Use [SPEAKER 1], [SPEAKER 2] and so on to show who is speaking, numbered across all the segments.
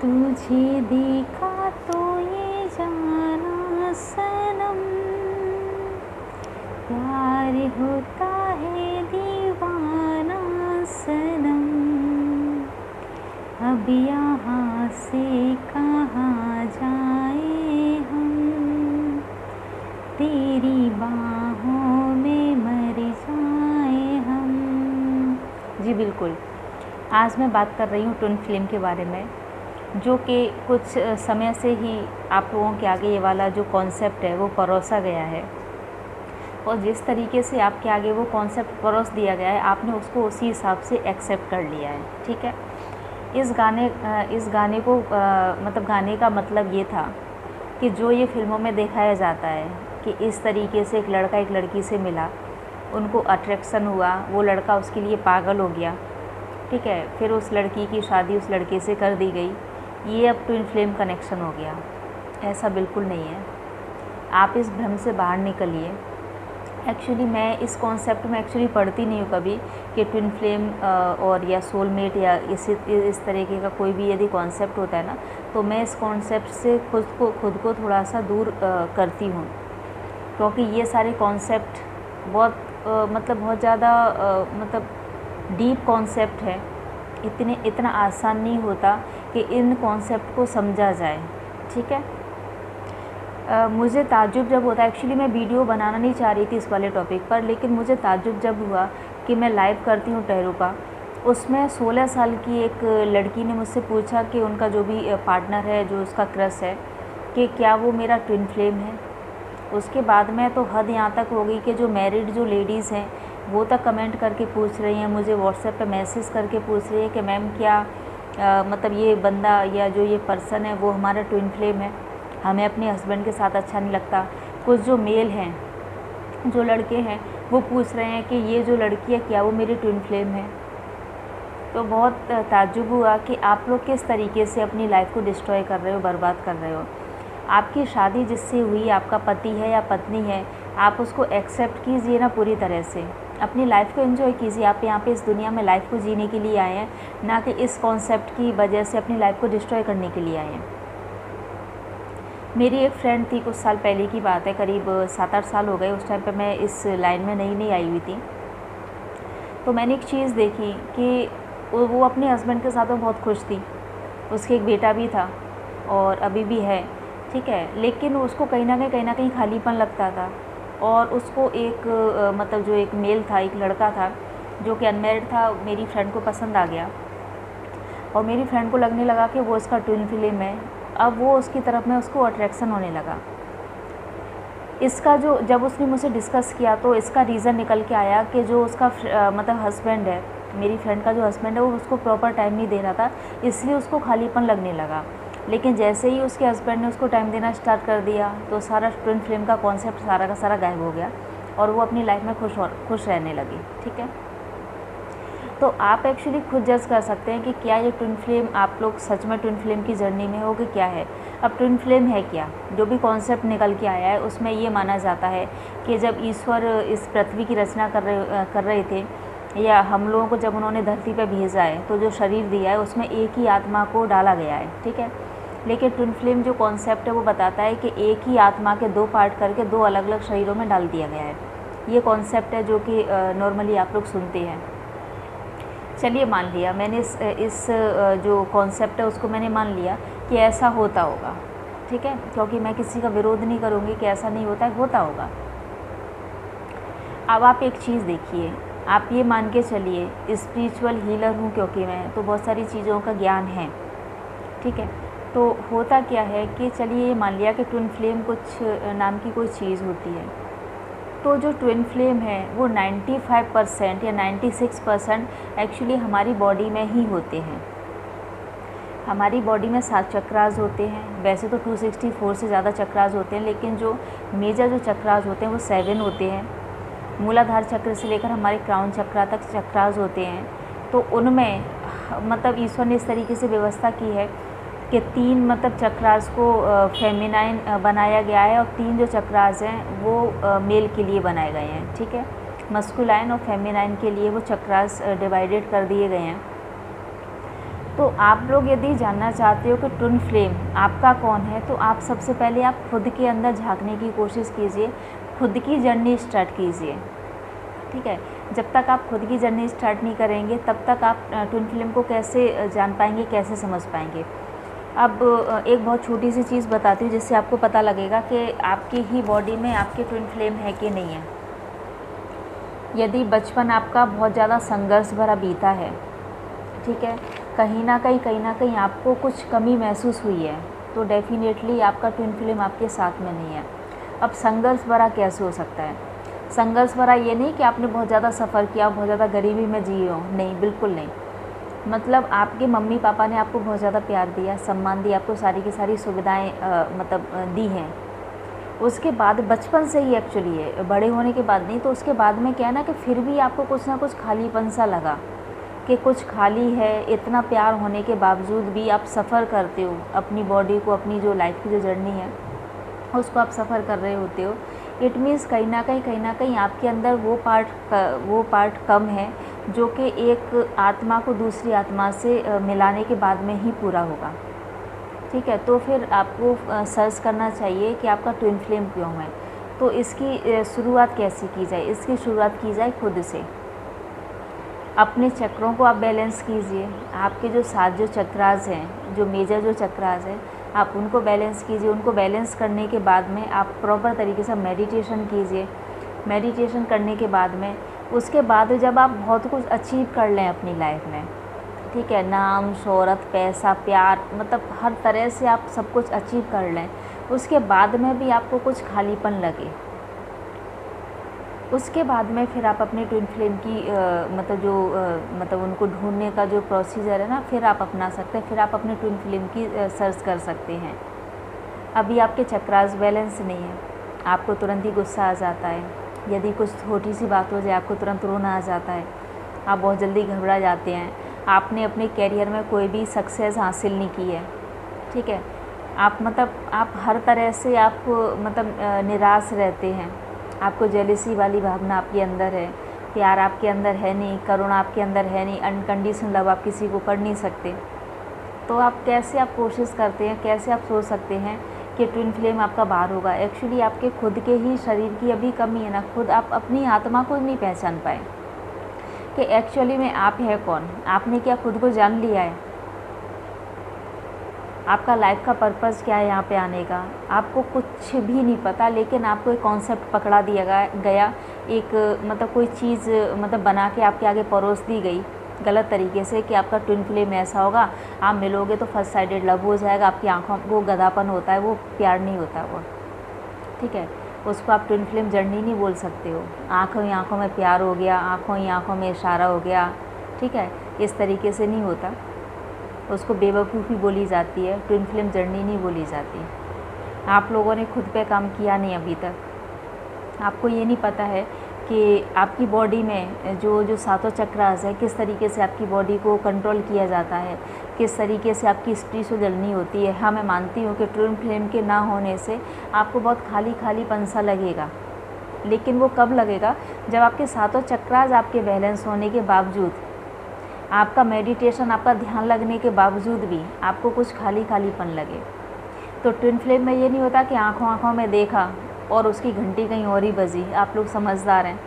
[SPEAKER 1] तुझे देखा तो ये जाना सनम, प्यार होता है दीवाना सनम, अब यहाँ से कहाँ जाए हम, तेरी बाहों में मर जाए हम। जी बिल्कुल, आज मैं बात कर रही हूँ ट्विन फ्लेम के बारे में, जो कि कुछ समय से ही आप लोगों के आगे ये वाला जो कॉन्सेप्ट है वो परोसा गया है, और जिस तरीके से आपके आगे वो कॉन्सेप्ट परोस दिया गया है आपने उसको उसी हिसाब से एक्सेप्ट कर लिया है। ठीक है, इस गाने को मतलब गाने का मतलब ये था कि जो ये फिल्मों में दिखाया जाता है कि इस तरीके से एक लड़का एक लड़की से मिला, उनको अट्रैक्शन हुआ, वो लड़का उसके लिए पागल हो गया, ठीक है, फिर उस लड़की की शादी उस लड़के से कर दी गई, ये अब ट्विन फ्लेम कनेक्शन हो गया। ऐसा बिल्कुल नहीं है, आप इस भ्रम से बाहर निकलिए। एक्चुअली मैं इस कॉन्सेप्ट में एक्चुअली पढ़ती नहीं हूँ कभी कि ट्विन फ्लेम और या सोलमेट या इस तरीके का कोई भी यदि कॉन्सेप्ट होता है ना, तो मैं इस कॉन्सेप्ट से खुद को थोड़ा सा दूर करती हूँ, क्योंकि ये सारे कॉन्सेप्ट बहुत बहुत ज़्यादा मतलब डीप कॉन्सेप्ट है। इतना आसान नहीं होता कि इन कॉन्सेप्ट को समझा जाए। ठीक है, मुझे ताज्जुब जब होता है, एक्चुअली मैं वीडियो बनाना नहीं चाह रही थी इस वाले टॉपिक पर, लेकिन मुझे ताज्जुब जब हुआ कि मैं लाइव करती हूँ टहरों का, उसमें 16 साल की एक लड़की ने मुझसे पूछा कि उनका जो भी पार्टनर है, जो उसका क्रश है, कि क्या वो मेरा ट्विन फ्लेम है। उसके बाद में तो हद यहाँ तक हो गई कि जो मैरिड जो लेडीज़ हैं वो तक कमेंट करके पूछ रही हैं, मुझे व्हाट्सएप पे मैसेज करके पूछ रही है कि मैम क्या मतलब ये बंदा या जो ये पर्सन है वो हमारा ट्विन फ्लेम है, हमें अपने हस्बैंड के साथ अच्छा नहीं लगता। कुछ जो मेल हैं, जो लड़के हैं, वो पूछ रहे हैं कि ये जो लड़की है क्या वो मेरी ट्विन फ्लेम है। तो बहुत ताज्जुब हुआ कि आप लोग किस तरीके से अपनी लाइफ को डिस्ट्रॉय कर रहे हो, बर्बाद कर रहे हो। आपकी शादी जिससे हुई, आपका पति है या पत्नी है, आप उसको एक्सेप्ट कीजिए ना पूरी तरह से, अपनी लाइफ को एंजॉय कीजिए। आप यहाँ पे इस दुनिया में लाइफ को जीने के लिए आए हैं, ना कि इस कॉन्सेप्ट की वजह से अपनी लाइफ को डिस्ट्रॉय करने के लिए आए हैं। मेरी एक फ्रेंड थी, कुछ साल पहले की बात है, करीब 7-8 साल हो गए, उस टाइम पे मैं इस लाइन में नई आई हुई थी। तो मैंने एक चीज़ देखी कि वो अपने हस्बैंड के साथ में बहुत खुश थी, उसके एक बेटा भी था और अभी भी है, ठीक है, लेकिन उसको कहीं ना कहीं खालीपन लगता था। और उसको एक मतलब जो एक मेल था, एक लड़का था जो कि अनमैरिड था, मेरी फ्रेंड को पसंद आ गया और मेरी फ्रेंड को लगने लगा कि वो इसका ट्विन फ्लेम है। अब वो उसकी तरफ में उसको अट्रैक्शन होने लगा। इसका जो जब उसने मुझसे डिस्कस किया तो इसका रीज़न निकल के आया कि जो उसका मतलब हस्बैंड है, मेरी फ्रेंड का जो हस्बैंड है, वो उसको प्रॉपर टाइम नहीं दे रहा था, इसलिए उसको खालीपन लगने लगा। लेकिन जैसे ही उसके हस्बैंड ने उसको टाइम देना स्टार्ट कर दिया तो सारा ट्विन फ्लेम का कॉन्सेप्ट सारा का सारा गायब हो गया और वो अपनी लाइफ में खुश रहने लगी। ठीक है, तो आप एक्चुअली खुद जज कर सकते हैं कि क्या ये ट्विन फ्लेम, आप लोग सच में ट्विन फ्लेम की जर्नी में हो कि क्या है। अब ट्विन फ्लेम है क्या, जो भी कॉन्सेप्ट निकल के आया है उसमें ये माना जाता है कि जब ईश्वर इस पृथ्वी की रचना कर रहे थे, या हम लोगों को जब उन्होंने धरती पर भेजा है, तो जो शरीर दिया है उसमें एक ही आत्मा को डाला गया है। ठीक है, लेकिन ट्विन फ्लेम जो कॉन्सेप्ट है वो बताता है कि एक ही आत्मा के 2 पार्ट करके 2 अलग अलग शरीरों में डाल दिया गया है। ये कॉन्सेप्ट है जो कि नॉर्मली आप लोग सुनते हैं। चलिए मान लिया मैंने इस जो कॉन्सेप्ट है उसको मैंने मान लिया कि ऐसा होता होगा। ठीक है, क्योंकि मैं किसी का विरोध नहीं करूँगी कि ऐसा नहीं होता है, होता होगा। अब आप एक चीज़ देखिए, आप ये मान के चलिए स्पिरिचुअल हीलर हूँ क्योंकि मैं, तो बहुत सारी चीज़ों का ज्ञान है। ठीक है, तो होता क्या है कि चलिए ये मान लिया कि ट्विन फ्लेम कुछ नाम की कोई चीज़ होती है, तो जो ट्विन फ्लेम है वो 95% या 96% एक्चुअली हमारी बॉडी में ही होते हैं। हमारी बॉडी में 7 चक्रास होते हैं, वैसे तो 264 से ज़्यादा चक्रास होते हैं, लेकिन जो मेजर जो चक्रास होते हैं वो 7 होते हैं। मूलाधार चक्र से लेकर हमारे क्राउन चक्रा तक चक्रास होते हैं। तो उनमें मतलब ईश्वर ने इस तरीके से व्यवस्था की है कि 3 मतलब चक्रास को फेमिनाइन बनाया गया है और 3 जो चक्रास हैं वो मेल के लिए बनाए गए हैं। ठीक है, मस्कुलाइन और फेमिनाइन के लिए वो चक्रास डिवाइडेड कर दिए गए हैं। तो आप लोग यदि जानना चाहते हो कि ट्विन फ्लेम आपका कौन है, तो आप सबसे पहले आप खुद के अंदर झांकने की कोशिश कीजिए, खुद की जर्नी स्टार्ट कीजिए। ठीक है, जब तक आप खुद की जर्नी स्टार्ट नहीं करेंगे तब तक आप ट्विन फ्लेम को कैसे जान पाएंगे, कैसे समझ पाएंगे। अब एक बहुत छोटी सी चीज़ बताती हूँ जिससे आपको पता लगेगा कि आपकी ही बॉडी में आपके ट्विन फ्लेम है कि नहीं है। यदि बचपन आपका बहुत ज़्यादा संघर्ष भरा बीता है, ठीक है, कहीं ना कहीं आपको कुछ कमी महसूस हुई है, तो डेफिनेटली आपका ट्विन फ्लेम आपके साथ में नहीं है। अब संघर्ष भरा कैसे हो सकता है? संघर्ष भरा ये नहीं कि आपने बहुत ज़्यादा सफ़र किया, बहुत ज़्यादा गरीबी में जिए हो, नहीं, बिल्कुल नहीं। मतलब आपके मम्मी पापा ने आपको बहुत ज़्यादा प्यार दिया, सम्मान दिया, आपको सारी की सारी सुविधाएं दी हैं। उसके बाद बचपन से ही एक्चुअली है, बड़े होने के बाद नहीं, तो उसके बाद में क्या है ना कि फिर भी आपको कुछ ना कुछ खालीपन सा लगा कि कुछ खाली है। इतना प्यार होने के बावजूद भी आप सफ़र करते हो अपनी बॉडी को, अपनी जो लाइफ की जो जर्नी है उसको आप सफ़र कर रहे होते हो। इट मीन्स कहीं ना कहीं आपके अंदर वो पार्ट कम है जो कि एक आत्मा को दूसरी आत्मा से मिलाने के बाद में ही पूरा होगा। ठीक है, तो फिर आपको सर्च करना चाहिए कि आपका ट्विन फ्लेम क्यों है। तो इसकी शुरुआत कैसे की जाए? इसकी शुरुआत की जाए खुद से। अपने चक्रों को आप बैलेंस कीजिए। आपके जो 7 जो चक्रास हैं, जो मेजर जो चक्रास हैं, आप उनको बैलेंस कीजिए। उनको बैलेंस करने के बाद में आप प्रॉपर तरीके से मेडिटेशन कीजिए। मेडिटेशन करने के बाद में उसके बाद जब आप बहुत कुछ अचीव कर लें अपनी लाइफ में, ठीक है, नाम, शोहरत, पैसा, प्यार, मतलब हर तरह से आप सब कुछ अचीव कर लें, उसके बाद में भी आपको कुछ खालीपन लगे, उसके बाद में फिर आप अपने ट्विन फ्लेम की मतलब उनको ढूंढने का जो प्रोसीजर है ना, फिर आप अपना सकते हैं। फिर आप अपने ट्विन फ्लेम की सर्च कर सकते हैं। अभी आपके चक्रास बैलेंस नहीं है, आपको तुरंत ही गुस्सा आ जाता है, यदि कुछ छोटी सी बात हो जाए आपको तुरंत रोना आ जाता है, आप बहुत जल्दी घबरा जाते हैं, आपने अपने कैरियर में कोई भी सक्सेस हासिल नहीं की है, ठीक है, आप हर तरह से आप निराश रहते हैं, आपको जेलसी वाली भावना आपके अंदर है, प्यार आपके अंदर है नहीं, करुणा आपके अंदर है नहीं, अनकंडीशनल लव आप किसी को कर नहीं सकते। तो आप कैसे आप कोशिश करते हैं, कैसे आप सोच सकते हैं कि ट्विन फ्लेम आपका बाहर होगा? एक्चुअली आपके खुद के ही शरीर की अभी कमी है ना, खुद आप अपनी आत्मा को नहीं पहचान पाए कि एक्चुअली में आप है कौन। आपने क्या खुद को जान लिया है? आपका लाइफ का पर्पस क्या है यहाँ पे आने का? आपको कुछ भी नहीं पता, लेकिन आपको एक कॉन्सेप्ट पकड़ा दिया गया, एक कोई चीज़ बना के आपके आगे परोस दी गई गलत तरीके से कि आपका ट्विन फ्लेम ऐसा होगा, आप मिलोगे तो फर्स्ट साइडेड लव हो जाएगा, आपकी आंखों वो गधापन होता है, वो प्यार नहीं होता वो, ठीक है, उसको आप ट्विन फ्लेम जर्नी नहीं बोल सकते हो। आँखों ही आँखों में प्यार हो गया, आँखों ही आँखों में इशारा हो गया, ठीक है, इस तरीके से नहीं होता, उसको बेवकूफ़ी बोली जाती है, ट्विन फ्लेम जर्नी नहीं बोली जाती। आप लोगों ने खुद पे काम किया नहीं अभी तक, आपको ये नहीं पता है कि आपकी बॉडी में जो 7 चक्रास है, किस तरीके से आपकी बॉडी को कंट्रोल किया जाता है, किस तरीके से आपकी स्पिरिचुअल जर्नी होती है। हाँ, मैं मानती हूँ कि ट्विन फ्लेम के ना होने से आपको बहुत खालीपन सा लगेगा, लेकिन वो कब लगेगा? जब आपके 7 चक्रास आपके बैलेंस होने के बावजूद, आपका मेडिटेशन, आपका ध्यान लगने के बावजूद भी आपको कुछ खालीपन लगे। तो ट्विन फ्लेम में ये नहीं होता कि आँखों में देखा और उसकी घंटी कहीं और ही बजी। आप लोग समझदार हैं,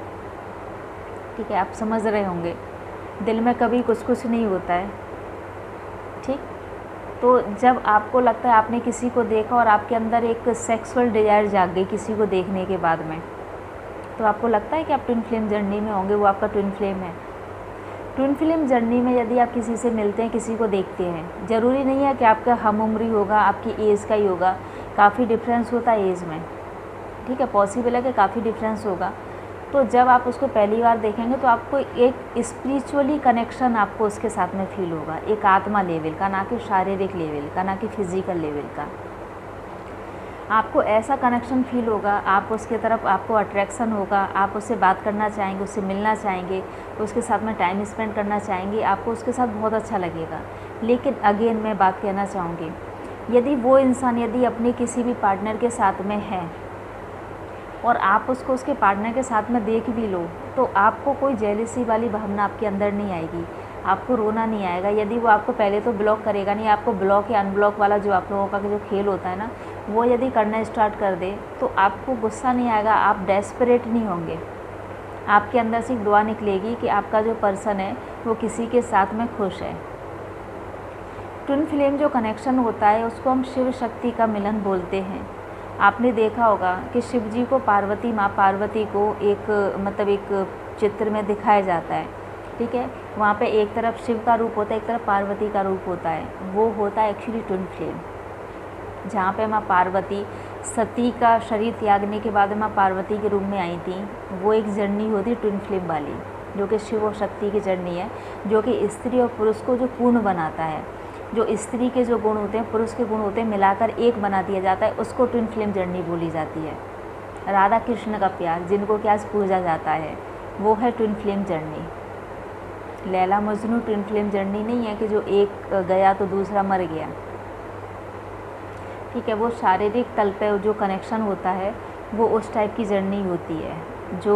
[SPEAKER 1] ठीक है, आप समझ रहे होंगे, दिल में कभी कुछ नहीं होता है, ठीक। तो जब आपको लगता है आपने किसी को देखा और आपके अंदर एक सेक्सुअल डिज़ायर जाग गई किसी को देखने के बाद में, तो आपको लगता है कि आप ट्विन फ्लेम जर्नी में होंगे, वो आपका ट्विन फ्लेम है। ट्विन फ्लेम जर्नी में यदि आप किसी से मिलते हैं, किसी को देखते हैं, ज़रूरी नहीं है कि आपका हम उम्री होगा, आपकी एज का ही होगा, काफ़ी डिफरेंस होता है एज में, ठीक है, पॉसिबल है कि काफ़ी डिफरेंस होगा। तो जब आप उसको पहली बार देखेंगे तो आपको एक स्पिरिचुअली कनेक्शन आपको उसके साथ में फील होगा, एक आत्मा लेवल का, ना कि शारीरिक लेवल का, ना कि फिजिकल लेवल का। आपको ऐसा कनेक्शन फील होगा, आप उसके तरफ, आपको अट्रैक्शन होगा, आप उससे बात करना चाहेंगे, उससे मिलना चाहेंगे, उसके साथ में टाइम स्पेंड करना चाहेंगे, आपको उसके साथ बहुत अच्छा लगेगा। लेकिन अगेन मैं बात कहना चाहूँगी, यदि वो इंसान यदि अपने किसी भी पार्टनर के साथ में है और आप उसको उसके पार्टनर के साथ में देख भी लो, तो आपको कोई जेलसी वाली भावना आपके अंदर नहीं आएगी। आपको रोना नहीं आएगा। यदि वो आपको पहले तो ब्लॉक करेगा नहीं, आपको ब्लॉक या अनब्लॉक वाला जो आप लोगों का जो खेल होता है ना, वो यदि करना स्टार्ट कर दे तो आपको गुस्सा नहीं आएगा, आप डेस्परेट नहीं होंगे। आपके अंदर से एक दुआ निकलेगी कि आपका जो पर्सन है वो किसी के साथ में खुश है। ट्विन फ्लेम जो कनेक्शन होता है उसको हम शिव शक्ति का मिलन बोलते हैं। आपने देखा होगा कि शिव जी को पार्वती, माँ पार्वती को एक चित्र में दिखाया जाता है, ठीक है। वहाँ पे एक तरफ शिव का रूप होता है, एक तरफ पार्वती का रूप होता है। वो होता है एक्चुअली ट्विन फ्लेम। जहाँ पे माँ पार्वती सती का शरीर त्यागने के बाद माँ पार्वती के रूप में आई थी, वो एक जर्नी होती ट्विन फ्लेम वाली, जो कि शिव और शक्ति की जर्नी है, जो कि स्त्री और पुरुष को जो पूर्ण बनाता है। जो स्त्री के जो गुण होते हैं, पुरुष के गुण होते हैं, मिलाकर एक बना दिया जाता है, उसको ट्विन फ्लेम जर्नी बोली जाती है। राधा कृष्ण का प्यार, जिनको क्या पूजा जाता है, वो है twin flame journey. Laila Majnu twin flame journey नहीं है कि जो एक गया तो दूसरा मर गया, ठीक है। वो शारीरिक तल पे जो कनेक्शन होता है वो उस टाइप की जर्नी होती है। जो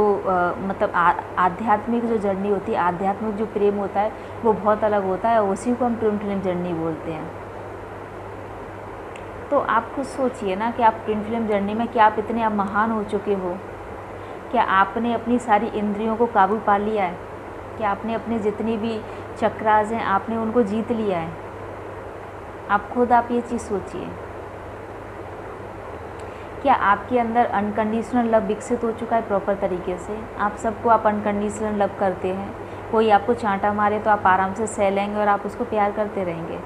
[SPEAKER 1] आध्यात्मिक जो जर्नी होती है, आध्यात्मिक जो प्रेम होता है वो बहुत अलग होता है, उसी को हम ट्विन फ्लेम जर्नी बोलते हैं। तो आप खुद सोचिए ना कि आप ट्विन फ्लेम जर्नी में क्या आप इतने महान हो चुके हो। क्या आपने अपनी सारी इंद्रियों को काबू पा लिया है? क्या आपने अपने जितनी भी चक्रास हैं आपने उनको जीत लिया है? आप ये चीज़ सोचिए। क्या आपके अंदर अनकंडीशनल लव विकसित हो चुका है प्रॉपर तरीके से? आप सबको आप अनकंडीशनल लव करते हैं। कोई आपको चांटा मारे तो आप आराम से सह लेंगे और आप उसको प्यार करते रहेंगे।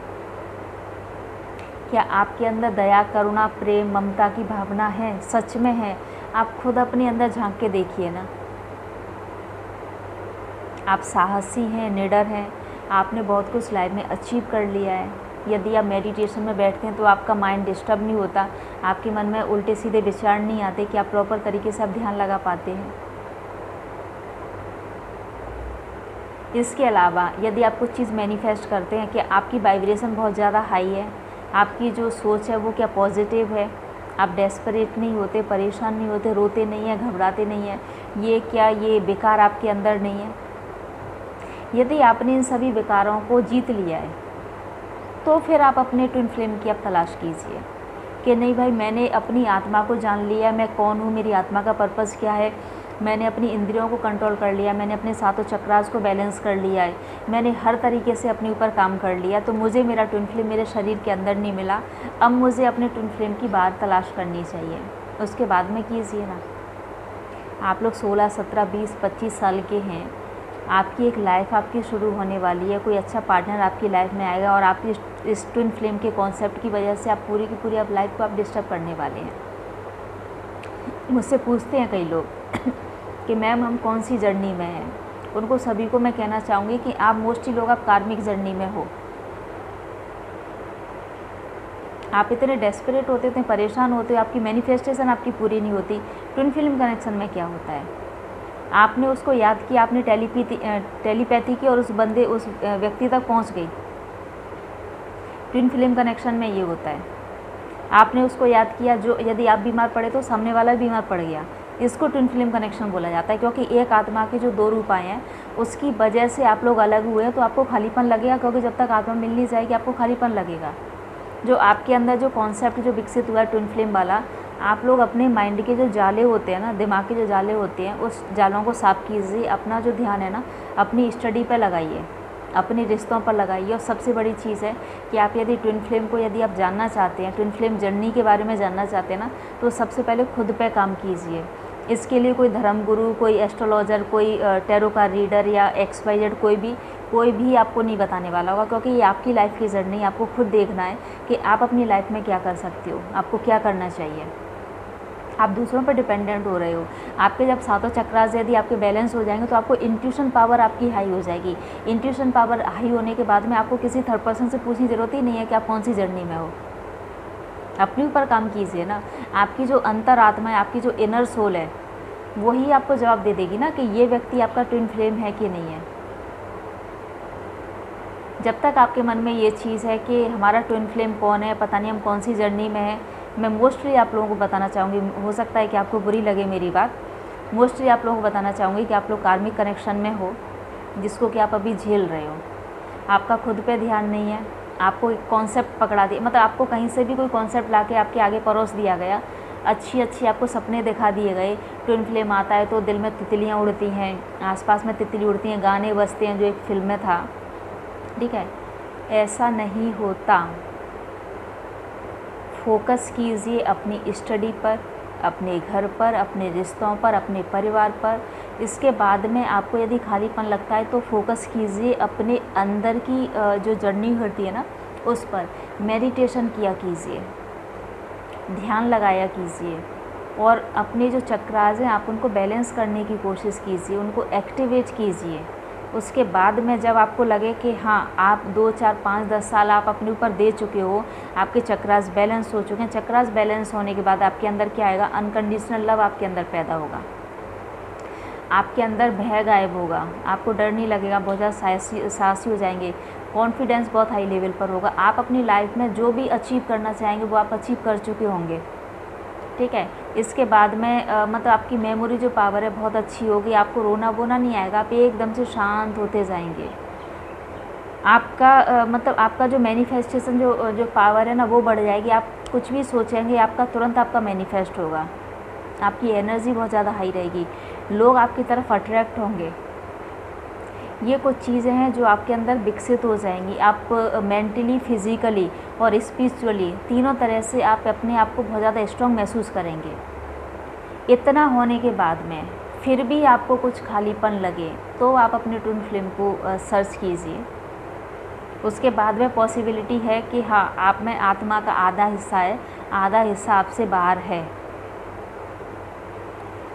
[SPEAKER 1] क्या आपके अंदर दया, करुणा, प्रेम, ममता की भावना है? सच में है? आप खुद अपने अंदर झांक के देखिए ना। आप साहसी हैं, निडर हैं, आपने बहुत कुछ लाइफ में अचीव कर लिया है। यदि आप मेडिटेशन में बैठते हैं तो आपका माइंड डिस्टर्ब नहीं होता, आपके मन में उल्टे सीधे विचार नहीं आते कि आप प्रॉपर तरीके से आप ध्यान लगा पाते हैं। इसके अलावा यदि आप कुछ चीज़ मैनिफेस्ट करते हैं कि आपकी वाइब्रेशन बहुत ज़्यादा हाई है, आपकी जो सोच है वो क्या पॉजिटिव है, आप डेस्परेट नहीं होते, परेशान नहीं होते, रोते नहीं हैं, घबराते नहीं हैं, ये विकार आपके अंदर नहीं है। यदि आपने इन सभी विकारों को जीत लिया है तो फिर आप अपने ट्विन फ्लेम की आप तलाश कीजिए कि नहीं भाई, मैंने अपनी आत्मा को जान लिया, मैं कौन हूँ, मेरी आत्मा का पर्पस क्या है, मैंने अपनी इंद्रियों को कंट्रोल कर लिया, मैंने अपने सातों चक्रास को बैलेंस कर लिया है, मैंने हर तरीके से अपने ऊपर काम कर लिया, तो मुझे मेरा ट्विन फ्लेम मेरे शरीर के अंदर नहीं मिला। अब मुझे अपने ट्विन फ्लेम की बात तलाश करनी चाहिए। उसके बाद में कीजिए ना। आप लोग 16, 17, 20, 25 साल के हैं, आपकी एक लाइफ आपकी शुरू होने वाली है, कोई अच्छा पार्टनर आपकी लाइफ में आएगा और आपकी इस ट्विन फ्लेम के कॉन्सेप्ट की वजह से आप पूरी की पूरी आप लाइफ को आप डिस्टर्ब करने वाले हैं। मुझसे पूछते हैं कई लोग कि मैम हम कौन सी जर्नी में हैं। उनको सभी को मैं कहना चाहूँगी कि आप मोस्टली लोग आप कार्मिक जर्नी में हो। आप इतने डेस्परेट होते, इतने परेशान होते हो, आपकी मैनिफेस्टेशन आपकी पूरी नहीं होती। ट्विन फ्लेम कनेक्शन में क्या होता है, आपने उसको याद किया, आपने टेलीपैथी की और उस व्यक्ति तक पहुंच गई। ट्विन फ्लेम कनेक्शन में ये होता है। आपने उसको याद किया, जो यदि आप बीमार पड़े तो सामने वाला भी बीमार पड़ गया। इसको ट्विन फ्लेम कनेक्शन बोला जाता है, क्योंकि एक आत्मा के जो 2 रूप आए हैं उसकी वजह से आप लोग अलग हुए हैं, तो आपको खालीपन लगेगा, क्योंकि जब तक आत्मा मिल नहीं जाएगी आपको खालीपन लगेगा। जो आपके अंदर जो कॉन्सेप्ट जो विकसित हुआ है ट्विन फ्लेम वाला, आप लोग अपने माइंड के जो जाले होते हैं ना, दिमाग के जो जाले होते हैं, उस जालों को साफ कीजिए। अपना जो ध्यान है ना अपनी स्टडी पर लगाइए, अपने रिश्तों पर लगाइए। और सबसे बड़ी चीज़ है कि आप यदि ट्विन फ्लेम को यदि आप जानना चाहते हैं, ट्विन फ्लेम जर्नी के बारे में जानना चाहते हैं ना, तो सबसे पहले खुद पे काम कीजिए। इसके लिए कोई धर्मगुरु, कोई एस्ट्रोलॉजर, कोई टैरो का रीडर या XYZ कोई भी आपको नहीं बताने वाला होगा, क्योंकि ये आपकी लाइफ की जर्नी। आपको खुद देखना है कि आप अपनी लाइफ में क्या कर सकते हो, आपको क्या करना चाहिए। आप दूसरों पर डिपेंडेंट हो रहे हो। आपके जब सातों चक्रास यदि आपके बैलेंस हो जाएंगे तो आपको इंट्यूशन पावर आपकी हाई हो जाएगी। इंट्यूशन पावर हाई होने के बाद में आपको किसी थर्ड पर्सन से पूछने की ज़रूरत ही नहीं है कि आप कौन सी जर्नी में हो। अपने ऊपर काम कीजिए ना। आपकी जो अंतरात्मा है, आपकी जो इनर सोल है, वही आपको जवाब दे देगी ना कि ये व्यक्ति आपका ट्विन फ्लेम है कि नहीं है। जब तक आपके मन में ये चीज़ है कि हमारा ट्विन फ्लेम कौन है, पता नहीं हम कौन सी जर्नी में है, मैं मोस्टली आप लोगों को बताना चाहूँगी, हो सकता है कि आपको बुरी लगे मेरी बात, मोस्टली आप लोगों को बताना चाहूँगी कि आप लोग कार्मिक कनेक्शन में हो, जिसको कि आप अभी झेल रहे हो। आपका खुद पे ध्यान नहीं है, आपको एक कॉन्सेप्ट पकड़ा दिया, मतलब आपको कहीं से भी कोई कॉन्सेप्ट लाके आपके आगे परोस दिया गया, अच्छी अच्छी आपको सपने दिखा दिए गए। ट्विन फ्लेम आता है तो दिल में तितलियाँ उड़ती हैं, आसपास में तितली उड़ती हैं, गाने बजते हैं, जो एक फिल्म में था, ठीक है। ऐसा नहीं होता। फोकस कीजिए अपनी स्टडी पर, अपने घर पर, अपने रिश्तों पर, अपने परिवार पर। इसके बाद में आपको यदि खालीपन लगता है तो फोकस कीजिए अपने अंदर की जो जर्नी होती है ना उस पर। मेडिटेशन किया कीजिए, ध्यान लगाया कीजिए, और अपने जो चक्रास हैं आप उनको बैलेंस करने की कोशिश कीजिए, उनको एक्टिवेट कीजिए। उसके बाद में जब आपको लगे कि हाँ आप 2, 4, 5, 10 साल आप अपने ऊपर दे चुके हो, आपके चक्रास बैलेंस हो चुके हैं, चक्रास बैलेंस होने के बाद आपके अंदर क्या आएगा, अनकंडीशनल लव आपके अंदर पैदा होगा, आपके अंदर भय गायब होगा, आपको डर नहीं लगेगा, बहुत ज़्यादा साहसी हो जाएंगे, कॉन्फिडेंस बहुत हाई लेवल पर होगा। आप अपनी लाइफ में जो भी अचीव करना चाहेंगे वो आप अचीव कर चुके होंगे, ठीक है। इसके बाद में मतलब आपकी मेमोरी जो पावर है बहुत अच्छी होगी, आपको रोना वोना नहीं आएगा, आप एकदम से शांत होते जाएंगे। आपका मतलब आपका जो मैनिफेस्टेशन जो पावर है ना वो बढ़ जाएगी। आप कुछ भी सोचेंगे आपका तुरंत आपका मैनिफेस्ट होगा, आपकी एनर्जी बहुत ज़्यादा हाई रहेगी, लोग आपकी तरफ अट्रैक्ट होंगे। ये कुछ चीज़ें हैं जो आपके अंदर विकसित हो जाएंगी। आप मेंटली, फिज़िकली और स्पिरिचुअली तीनों तरह से आप अपने आप को बहुत ज़्यादा स्ट्रॉन्ग महसूस करेंगे। इतना होने के बाद में फिर भी आपको कुछ खालीपन लगे तो आप अपने ट्विन फ्लेम को सर्च कीजिए। उसके बाद में पॉसिबिलिटी है कि हाँ आप में आत्मा का आधा हिस्सा है, आधा हिस्सा आपसे बाहर है,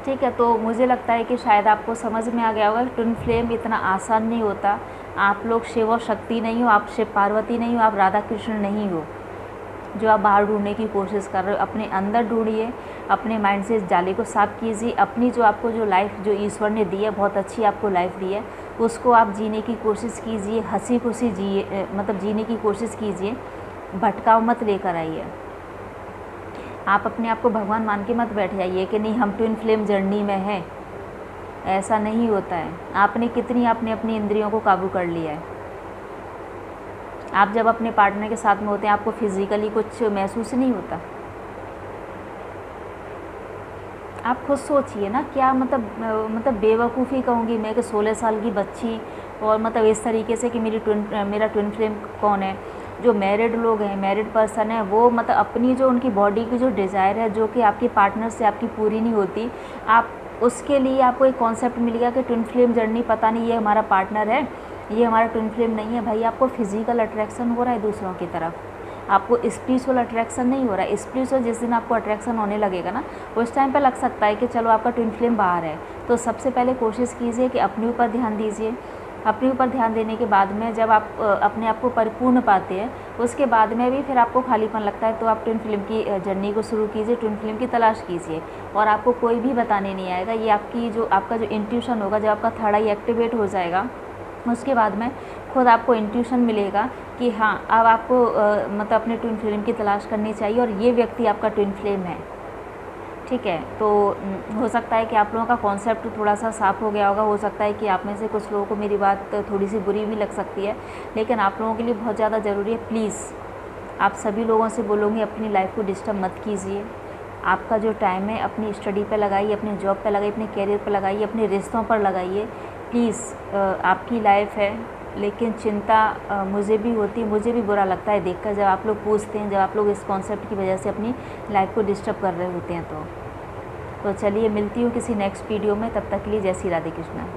[SPEAKER 1] ठीक है। तो मुझे लगता है कि शायद आपको समझ में आ गया होगा ट्विन फ्लेम इतना आसान नहीं होता। आप लोग शिव और शक्ति नहीं हो, आप शिव पार्वती नहीं हो, आप राधा कृष्ण नहीं हो जो आप बाहर ढूंढने की कोशिश कर रहे हो। अपने अंदर ढूंढिए, अपने माइंड से इस जाले को साफ कीजिए। अपनी जो आपको जो लाइफ जो ईश्वर ने दी है, बहुत अच्छी आपको लाइफ दी है, उसको आप जीने की कोशिश कीजिए, हंसी खुशी जिए, मतलब जीने की कोशिश कीजिए, भटकाव मत लेकर आइए। आप अपने आप को भगवान मान के मत बैठ जाइए कि नहीं हम ट्विन फ्लेम जर्नी में हैं, ऐसा नहीं होता है। आपने अपनी इंद्रियों को काबू कर लिया है। आप जब अपने पार्टनर के साथ में होते हैं आपको फिज़िकली कुछ महसूस नहीं होता। आप खुद सोचिए ना, क्या मतलब बेवकूफ़ी कहूँगी मैं कि 16 साल की बच्ची और मतलब इस तरीके से कि मेरा ट्विन फ्लेम कौन है। जो मैरिड लोग हैं, मैरिड पर्सन है, वो मतलब अपनी जो उनकी बॉडी की जो डिज़ायर है जो कि आपकी पार्टनर से आपकी पूरी नहीं होती, आप उसके लिए आपको एक कॉन्सेप्ट मिल गया कि ट्विन फ्लेम जर्नी, पता नहीं ये हमारा पार्टनर है, ये हमारा ट्विन फ्लेम नहीं है। भाई आपको फिज़िकल अट्रैक्शन हो रहा है दूसरों की तरफ, आपको स्पिरिचुअल अट्रैक्शन नहीं हो रहा है। स्पिरिचुअल जिस दिन आपको अट्रैक्शन होने लगेगा ना उस टाइम पे लग सकता है कि चलो आपका ट्विन फ्लेम बाहर है। तो सबसे पहले कोशिश कीजिए कि अपने ऊपर ध्यान दीजिए। अपने ऊपर ध्यान देने के बाद में जब आप अपने आप को परिपूर्ण पाते हैं, उसके बाद में भी फिर आपको खालीपन लगता है तो आप ट्विन फ्लेम की जर्नी को शुरू कीजिए, ट्विन फ्लेम की तलाश कीजिए। और आपको कोई भी बताने नहीं आएगा, ये आपका जो इंट्यूशन होगा, जब आपका थर्ड आई एक्टिवेट हो जाएगा उसके बाद में खुद आपको इंट्यूशन मिलेगा कि हाँ अब आपको मतलब अपने ट्विन फ्लेम की तलाश करनी चाहिए और ये व्यक्ति आपका ट्विन फ्लेम है, ठीक है। तो हो सकता है कि आप लोगों का कॉन्सेप्ट थोड़ा सा साफ हो गया होगा। हो सकता है कि आप में से कुछ लोगों को मेरी बात थोड़ी सी बुरी भी लग सकती है, लेकिन आप लोगों के लिए बहुत ज़्यादा ज़रूरी है। प्लीज़ आप सभी लोगों से बोलूँगी अपनी लाइफ को डिस्टर्ब मत कीजिए। आपका जो टाइम है अपनी स्टडी पे लगाइए, अपनी जॉब पे लगाइए, अपने कैरियर पे लगाइए, अपने रिश्तों पर लगाइए। प्लीज़ आपकी लाइफ है, लेकिन चिंता मुझे भी होती है, मुझे भी बुरा लगता है देखकर जब आप लोग पूछते हैं, जब आप लोग इस कॉन्सेप्ट की वजह से अपनी लाइफ को डिस्टर्ब कर रहे होते हैं। तो चलिए मिलती हूँ किसी नेक्स्ट वीडियो में, तब तक के लिए जय श्री राधे कृष्णा।